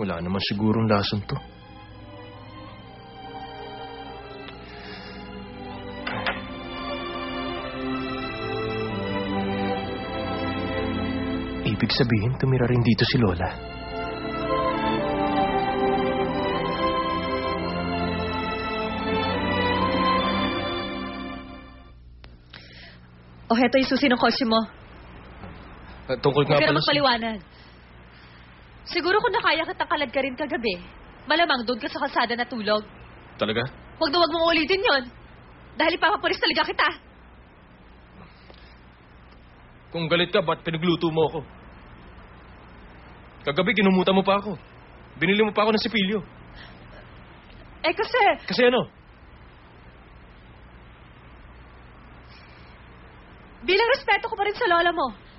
Wala naman sigurong lason to. Ibig sabihin, tumira rin dito si Lola. O, heto yung susi ng kotse mo. Tungkol nga pala... Huwag ka na magpaliwanag. Siguro kung nakaya kitang kalad ka rin kagabi, malamang doon ka sa kalsada natulog. Talaga? Huwag na huwag mong ulitin yon. Dahil ipapapulis talaga kita. Kung galit ka, ba't pinagluto mo ako? Kagabi, ginumutan mo pa ako. Binili mo pa ako ng sipilyo. Eh kasi... Kasi ano? Bilang respeto ko pa rin sa lola mo.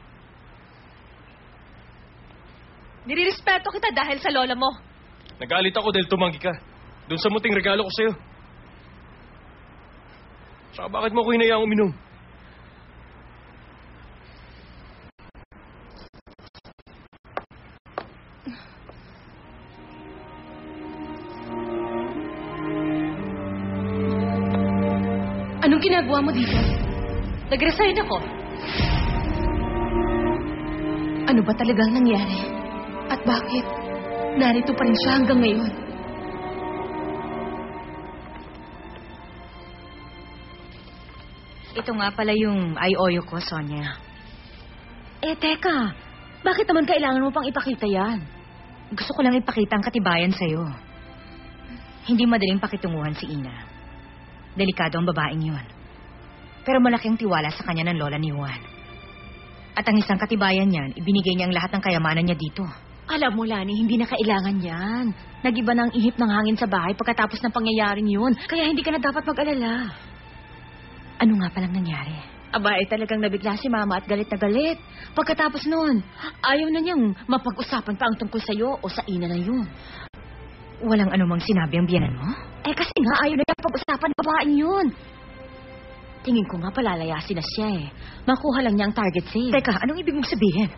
Nirirespeto kita dahil sa lola mo. Nagalit ako dahil tumanggi ka. Doon sa muting regalo ko sa'yo. Saka bakit mo ko hinayaang uminom? Anong ginagawa mo dito? Nag-resign ako. Ano ba talagang nangyari? At bakit? Narito pa rin siya hanggang ngayon. Ito nga pala yung IOU ko, Sonia. Eh, teka. Bakit naman kailangan mo pang ipakita yan? Gusto ko lang ipakita ang katibayan sa'yo. Hindi madaling pakitunguhan si Ina. Delikado ang babaeng yun. Pero malaking tiwala sa kanya ng lola ni Juan. At ang isang katibayan niyan, ibinigay niya ang lahat ng kayamanan niya dito. Alam mo, Lani, hindi na kailangan yan. Nag-iba na ang ihip ng hangin sa bahay pagkatapos ng pangyayaring yun. Kaya hindi ka na dapat mag-alala. Ano nga palang nangyari? Aba, talagang nabigla si Mama at galit na galit. Pagkatapos nun, ayaw na niyang mapag-usapan pa ang tungkol sa'yo o sa Ina na yun. Walang anumang sinabi ang biyanan mo? Kasi nga ayaw na niyang pag-usapan babaeng yun. Tingin ko nga palalayasin na siya eh. Makuha lang niya ang target sale. Teka, anong ibig mong sabihin?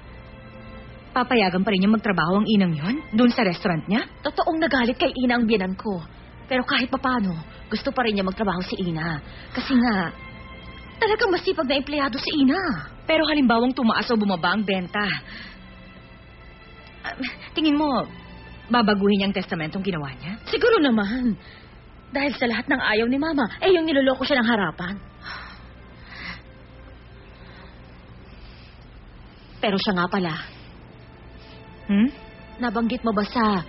Papayagan pa rin niya magtrabaho ang inang yon doon sa restaurant niya? Totoong nagalit kay Ina ang biyanan ko. Pero kahit papano, gusto pa rin niya magtrabaho si Ina. Kasi nga, talagang masipag na empleyado si Ina. Pero halimbawang tumaas o bumaba ang benta. Tingin mo, babaguhin niya ang testamentong ginawa niya? Siguro naman. Dahil sa lahat ng ayaw ni Mama, yung niloloko siya ng harapan. Pero siya nga pala. Nabanggit mo ba sa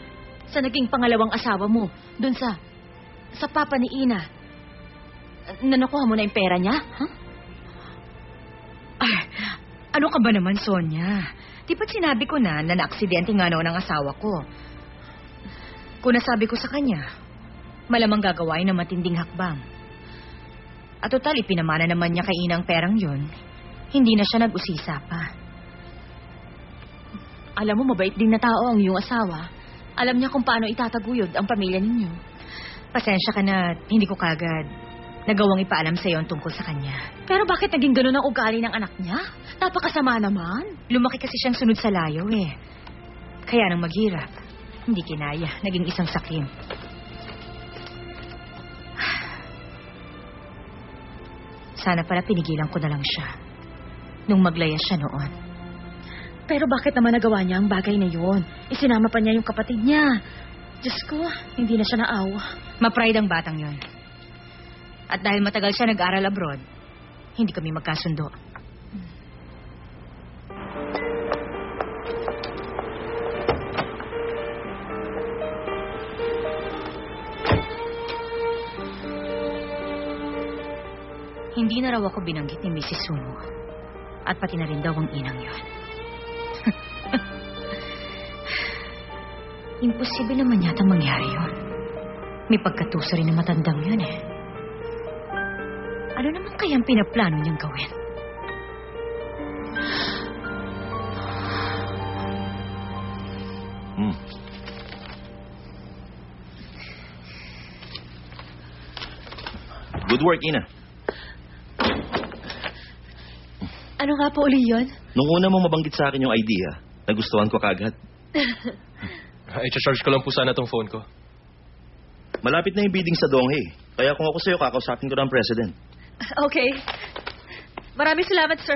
naging pangalawang asawa mo, dun sa papa ni Ina, na nakuha mo na yung pera niya? Huh? Ay, ano ka ba naman, Sonia? Di ba't sinabi ko na naaksidente nga noon ang asawa ko? Kung nasabi ko sa kanya, malamang gagawain ng matinding hakbang. At total, ipinamana naman niya kay Ina ang perang yun. Hindi na siya nag-usisa pa. Alam mo, mabait din na tao ang iyong asawa. Alam niya kung paano itataguyod ang pamilya ninyo. Pasensya ka na hindi ko kagad nagawang ipaalam sa iyo ang tungkol sa kanya. Pero bakit naging ganun ang ugali ng anak niya? Napakasama naman. Lumaki kasi siyang sunod sa layo eh. Kaya nang maghirap, hindi kinaya. Naging isang sakim. Sana pala pinigilan ko na lang siya nung maglayas siya noon. Pero bakit naman nagawa niya ang bagay na yun? Isinama pa niya yung kapatid niya. Diyos ko, hindi na siya naawa. Ma-pride ang batang yon. At dahil matagal siya nag-aral abroad, hindi kami magkasundo. Hindi na raw ako binanggit ni Mrs. Suno. At pati na rin daw ang inang yon. Imposible naman yata mangyari yun. May pagkatuso rin na matandang yun eh. Ano naman kayang pinaplano niyang gawin? Good work, Ina. Ano nga po uli yun? Nung una mo mabanggit sa akin yung idea, nagustuhan ko kagad. I-charge ko lang po sana tong phone ko. Malapit na yung bidding sa Donghae. Kaya kung ako sa'yo, kakausapin ko ng president. Okay. Maraming salamat, sir.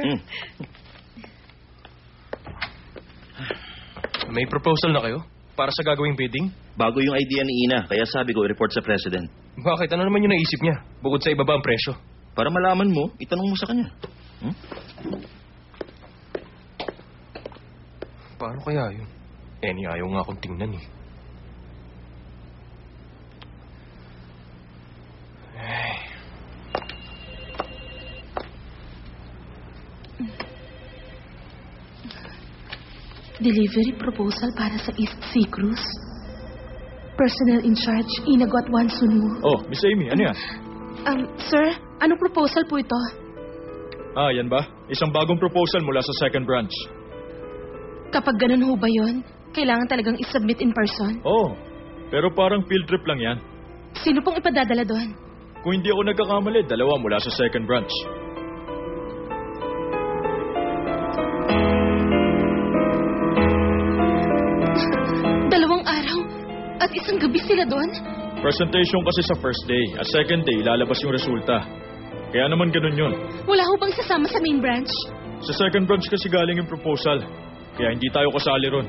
May proposal na kayo? Para sa gagawing bidding? Bago yung idea ni Ina, kaya sabi ko, report sa president. Bakit? Ano naman yung naisip niya? Bukod sa ibaba ang presyo. Para malaman mo, itanong mo sa kanya. Paano kaya yun? Ayaw nga akong tingnan eh. Delivery proposal para sa East Sea Cruise. Personnel in charge, Inagot Wan Sunu. Oh, Miss Amy, ano yan? Sir, anong proposal po ito? Yan ba? Isang bagong proposal mula sa second branch. Kapag ganun ho ba yun, kailangan talagang isubmit in person? Oh, pero parang field trip lang yan. Sino pong ipadadala doon? Kung hindi ako nagkakamali, 2 mula sa second branch. Dalawang araw at isang gabi sila doon? Presentation kasi sa first day. At second day, lalabas yung resulta. Kaya naman ganun yun. Wala ho bang sasama sa main branch? Sa second branch kasi galing yung proposal. Kaya hindi tayo kasali ron.